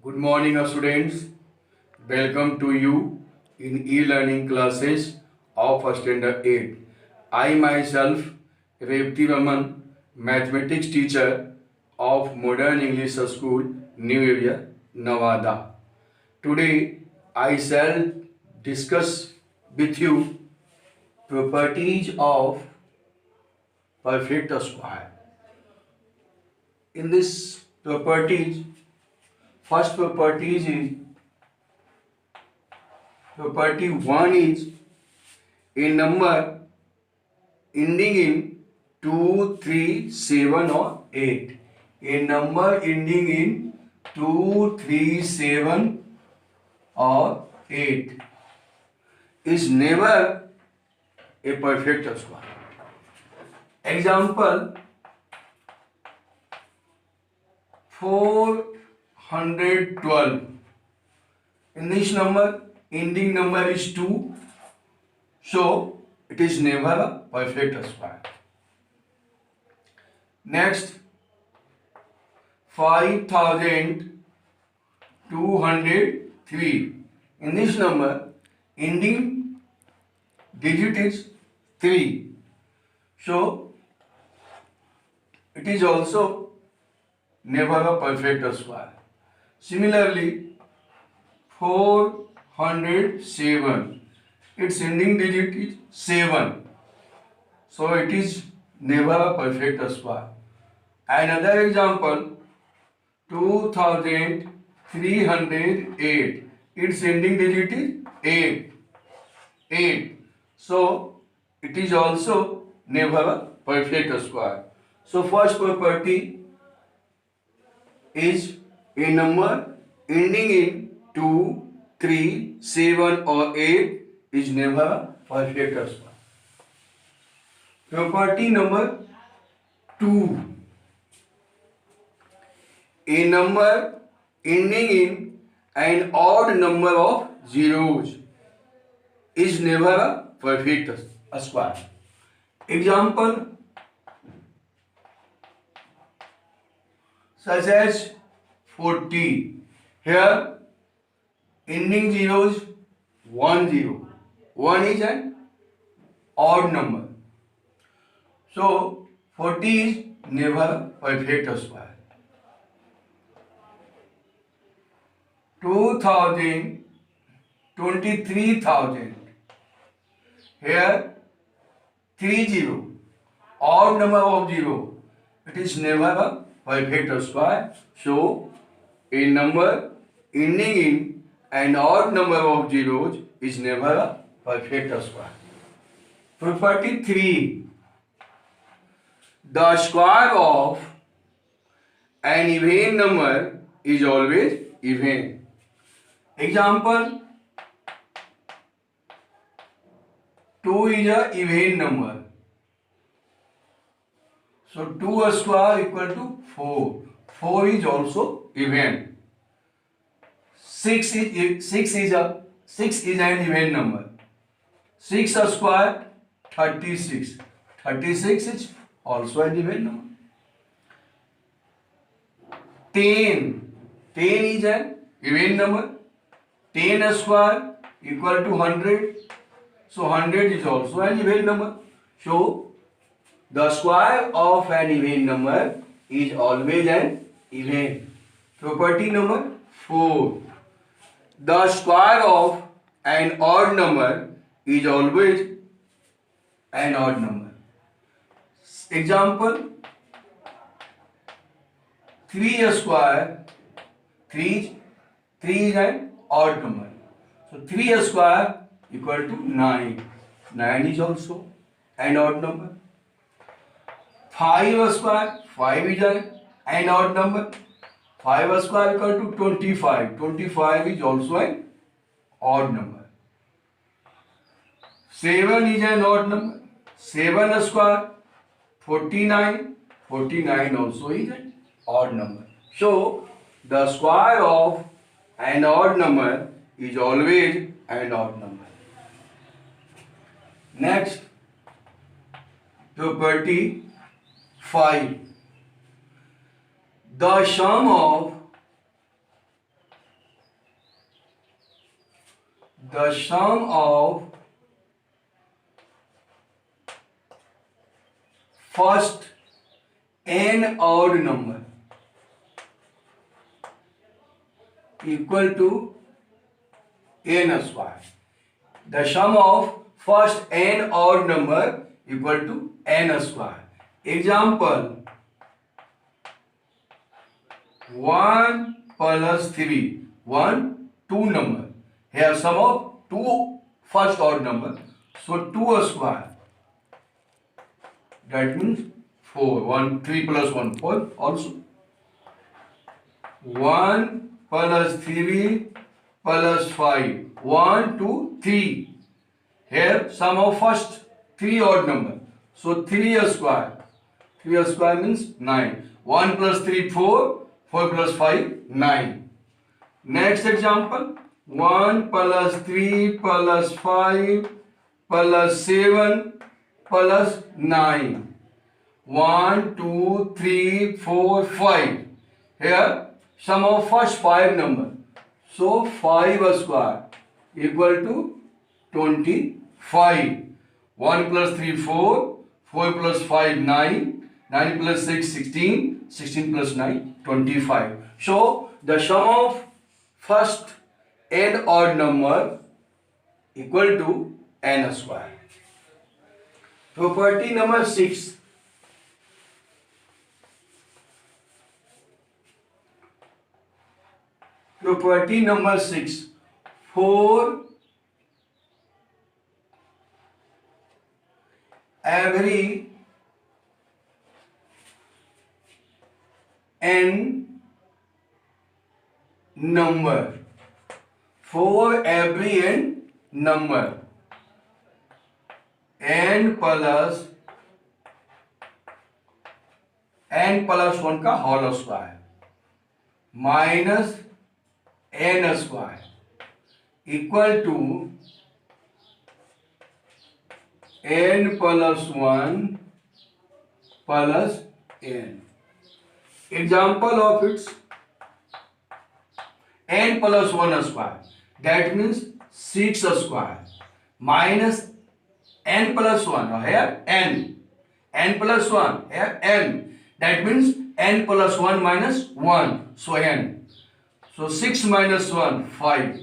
Good morning, students. Welcome to you in e-learning classes of Standard 8. I myself, Revati Raman, mathematics teacher of Modern English School, New Area, Nevada. Today, I shall discuss with you properties of perfect square. In this properties, first properties is property 1 is a number ending in 2, 3, 7 or 8. A number ending in 2, 3, 7 or 8 is never a perfect square. Example 412. In this number, ending number is 2, so it is never a perfect square. Next, 5203. In this number, ending digit is 3, so it is also never a perfect square. Similarly, 407. Its ending digit is 7, so it is never a perfect square. Another example, 2308. Its ending digit is 8. So it is also never a perfect square. So first property is a number ending in 2, 3, 7 or 8 is never a perfect square. Property number 2. A number ending in an odd number of zeros is never a perfect square. Example such as 40. Here ending zeros 1 0. 1 is an odd number. So 40 is never a perfect square. 2000, 23,000. Here 3 0. Odd number of 0. It is never a perfect square. So a number ending in an odd number of zeros is never a perfect square. Property 3. The square of an even number is always even. Example 2 is an even number. So 2 square equal to 4. 4 is also even. 6 is an even number. 6 square 36. 36 is also an even number. 10 is an even number. 10 square equal to 100. So 100 is also an even number. So the square of an even number is always an even. Property number 4. The square of an odd number is always an odd number. Example 3 square. 3 is an odd number. So 3 square equal to 9. 9 is also an odd number. 5 square. 5 is an odd number. 5 square equal to 25. 25 is also an odd number. 7 is an odd number. 7 square 49. 49 also is an odd number. So the square of an odd number is always an odd number. Next, property 5. The sum of the sum of first n odd number equal to n square. The sum of first n odd number equal to n square. Example, 1 plus 3. 1, 2 number. Here sum of 2 first odd number. So 2 square. That means 4. 1, 3 plus 1, 4 also. 1 plus 3 plus 5. 1, 2, 3. Here sum of first 3 odd number. So 3 square. 3 square means 9. 1 plus 3, 4. 4 plus 5, 9. Next example, 1 plus 3 plus 5 plus 7 plus 9. 1, 2, 3, 4, 5. Here sum of first 5 number. So 5 square equal to 25. 1 plus 3, 4. 4 plus 5, 9. 9 plus 6, 16. 16 plus 9, 25. So the sum of first n odd number equal to n square. Property number 6. Property number 6. For every n number, for every n number, n plus 1 का whole square minus n square equal to n plus 1 plus n. Example of its n plus 1 square, that means 6 square minus n plus 1, here n plus 1, here n, that means n plus 1 minus 1, so n. So 6 minus 1, 5.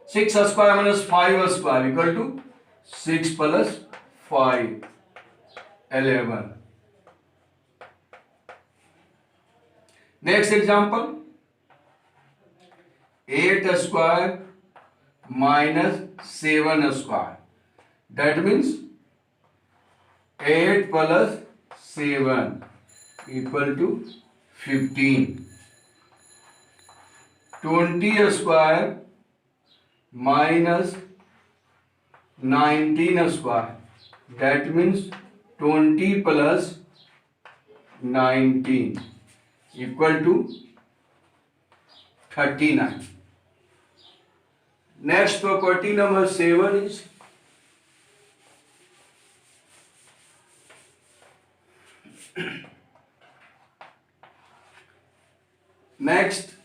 6 square minus 5 square equal to 6 plus 5, 11. Next example, 8 square minus 7 square. That means 8 plus 7 equal to 15. 20 square minus 19 square. That means 20 plus 19 equal to 39. Next property number 7 is next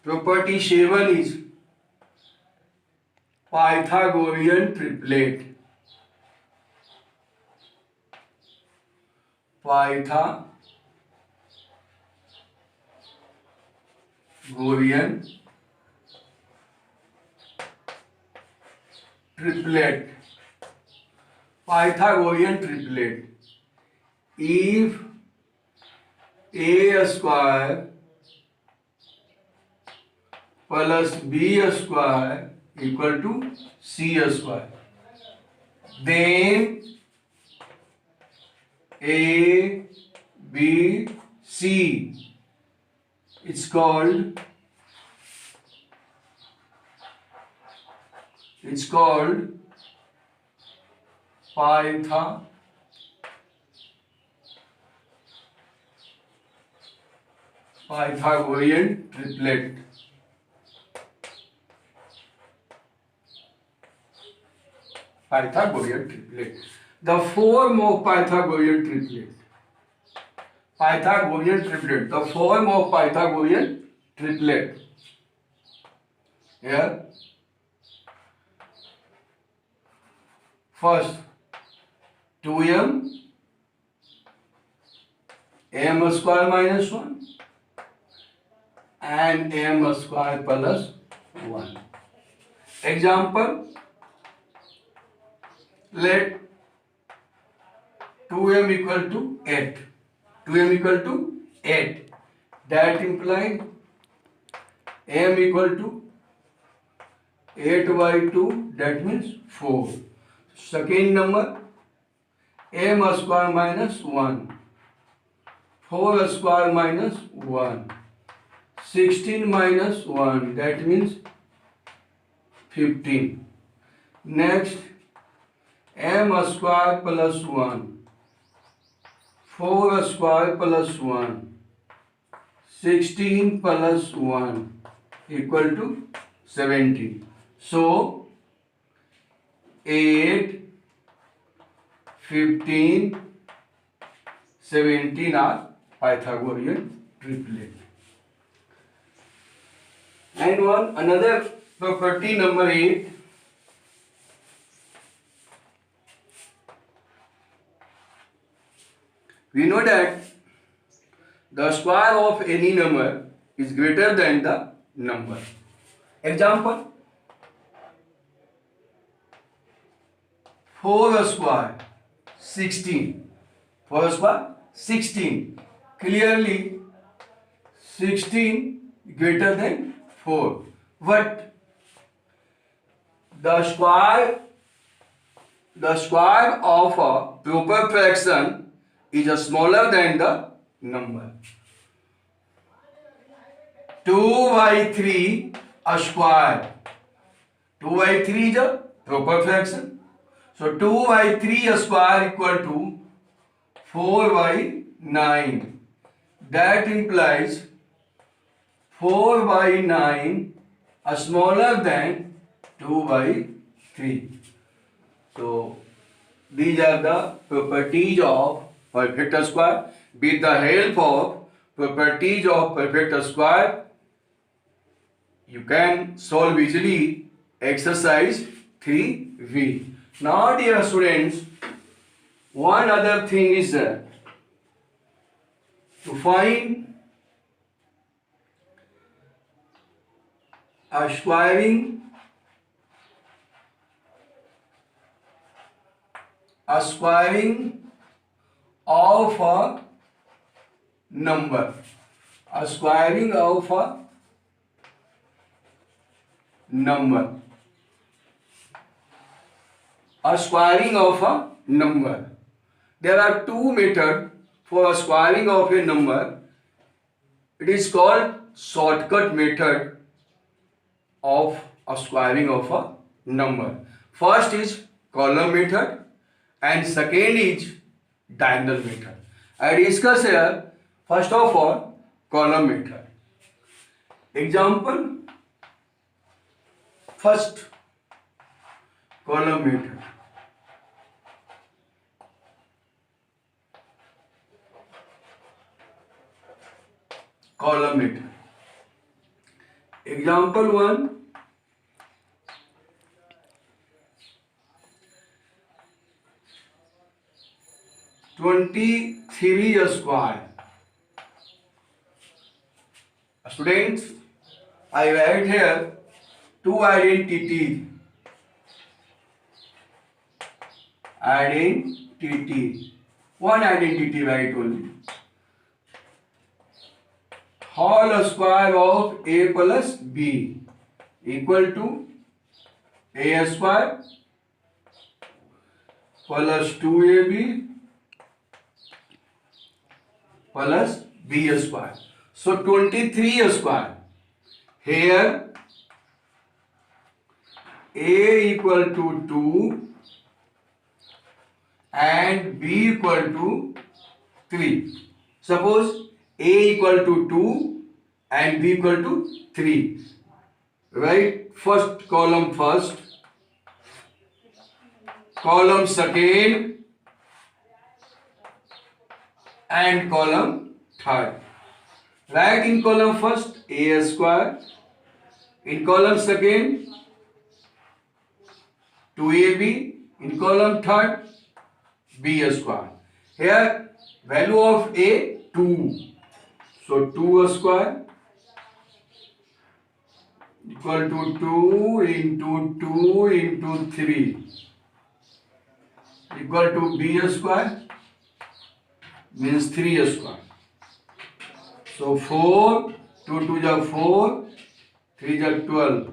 property 7 is Pythagorean triplet. Pythagorean triplet. Pythagorean triplet. If a square plus b square equal to c square, then a, b, c, it's called Pythagorean triplet. Pythagorean triplet. The form of Pythagorean triplet. The form of Pythagorean triplet. Here, first 2m m square minus 1 and m square plus 1. Example, let 2m equal to 8. 2m equal to 8. That implies m equal to 8 by 2, that means 4. Second number, m square minus 1. 4 square minus 1. 16 minus 1, that means 15. Next, m square plus 1. 4 square plus 1. 16 plus 1 equal to 17. So, 8, 15, 17 are Pythagorean triplet. And another property number 8. We know that the square of any number is greater than the number. Example, 4 square 16. 4 square 16. Clearly 16 greater than 4. But the square of a proper fraction is smaller than the number. 2 by 3 a square. 2 by 3 is a proper fraction. So 2 by 3 a square equal to 4 by 9. That implies 4 by 9 are smaller than 2 by 3. So these are the properties of perfect square. With the help of properties of perfect square, you can solve easily exercise 3V. Now dear students, one other thing is to find a squaring of a number. A squaring of a number. A squaring of a number. There are two methods for a squaring of a number. It is called shortcut method of a squaring of a number. First is column method and second is diagonal method. I discuss here first of all column method. Example, first column method. Column method. Example 1. (23) square. Students, I write here two identities. Identity. One identity write only. Whole square of a plus b equal to a square plus 2ab plus b square. So 23 square. Here a equal to 2 and b equal to 3. Suppose a equal to 2 and b equal to 3. Write first column first, column second and column third. Write in column first a square in column second 2ab, in column third b square. Here value of a 2, so 2 square equal to 2 into 3 equal to b square means 3 square. So 4, 2 2 ja 4, 3 ja 12,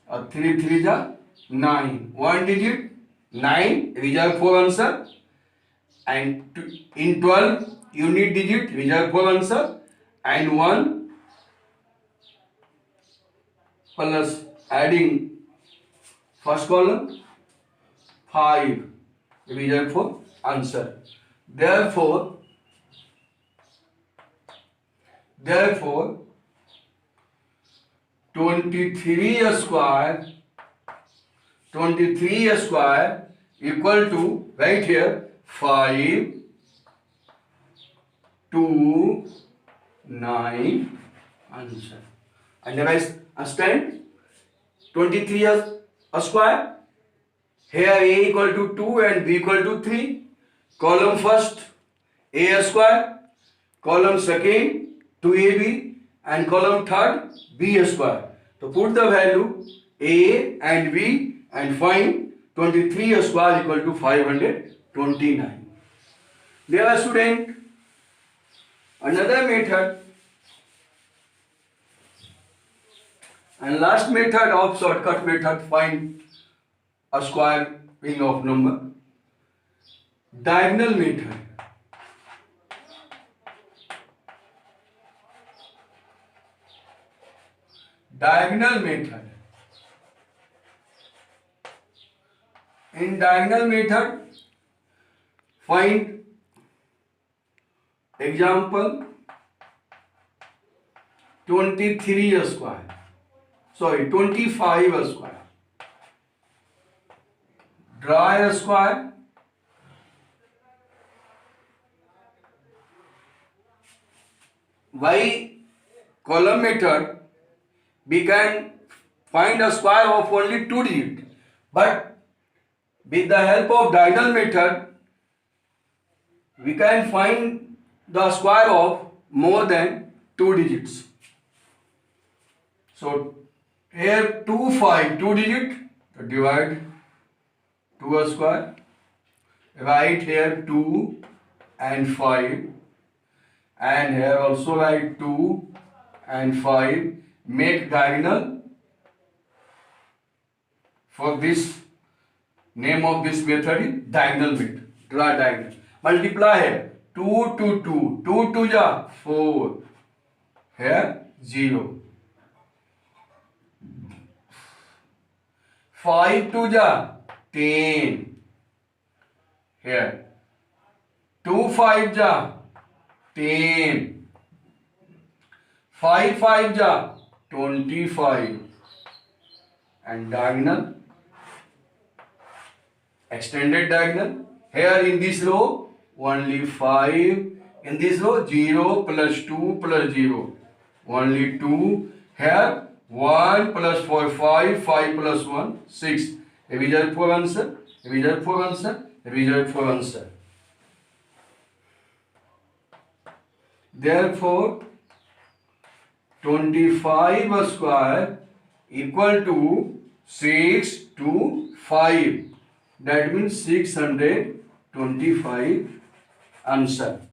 और 3 3 ja 9. One digit 9 reserve for answer, and in 12 unit digit reserve for answer, and 1 plus adding first column 5 reserve for answer. Therefore 23 square equal to, right here, 5 2 9 answer. Understand? 23 a square. Here a equal to 2 and b equal to 3. Column first a square, column second 2ab, and column third b square. So put the value a and b and find 23 square equal to 529. Dear student, another method and last method of shortcut method, find a square ring of number. Diagonal method. Diagonal method. In diagonal method, find example 23 square. Sorry, 25 square. Draw a square. By column method, we can find a square of only 2 digits, but with the help of diagonal method, we can find the square of more than 2 digits. So here 2 5 2 digit, so divide 2 square, write here 2 and 5, and here also write 2 and 5. Make diagonal. For this, name of this method is diagonal method. Draw diagonal. Multiply here 2 to 2, 2 2 ja 4, here 0. 5 2 ja 10, here 2 5 ja 10, 5 5 ja 25, and diagonal, extended diagonal. Here in this row only 5, in this row 0 plus 2 plus 0 only 2. Here 1 plus 4 5, 5 plus 1 6. Reserve for answer, reserve for answer, reserve for answer. Therefore 25 square equal to 6 to 5. That means 625 answer.